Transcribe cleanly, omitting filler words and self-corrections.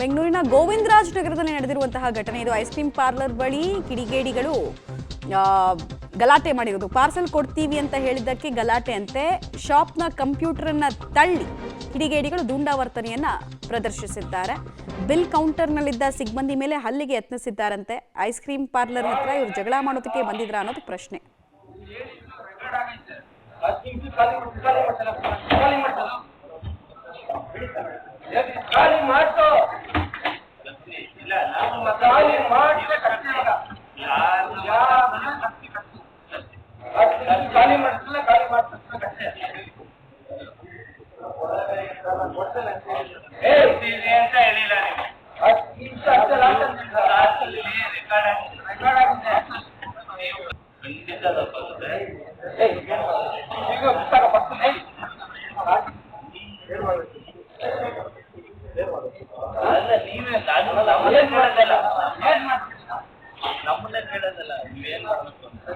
ಬೆಂಗಳೂರಿನ ಗೋವಿಂದರಾಜ್ ನಗರದಲ್ಲಿ ನಡೆದಿರುವಂತಹ ಘಟನೆ ಇದು. ಐಸ್ ಕ್ರೀಮ್ ಪಾರ್ಲರ್ ಬಳಿ ಕಿಡಿಗೇಡಿಗಳು ಗಲಾಟೆ ಮಾಡಿರೋದು. ಪಾರ್ಸೆಲ್ ಕೊಡ್ತೀವಿ ಅಂತ ಹೇಳಿದ್ದಕ್ಕೆ ಗಲಾಟೆ ಅಂತೆ. ಶಾಪ್ನ ಕಂಪ್ಯೂಟರ್ನ ತಳ್ಳಿ ಕಿಡಿಗೇಡಿಗಳು ದುಂಡಾವರ್ತನೆಯನ್ನ ಪ್ರದರ್ಶಿಸಿದ್ದಾರೆ. ಬಿಲ್ ಕೌಂಟರ್ನಲ್ಲಿದ್ದ ಸಿಬ್ಬಂದಿ ಮೇಲೆ ಹಲ್ಲೆಗೆ ಯತ್ನಿಸಿದ್ದಾರಂತೆ. ಐಸ್ ಕ್ರೀಮ್ ಪಾರ್ಲರ್ ಹತ್ರ ಇವರು ಜಗಳ ಮಾಡೋದಕ್ಕೆ ಬಂದಿದ್ರ ಅನ್ನೋದು ಪ್ರಶ್ನೆ. ನಮ್ಮನ್ನ ಕೇಳೋದಲ್ಲ, ನೀವೇನ್ ಮಾಡ್ಬೇಕು ಅಂತ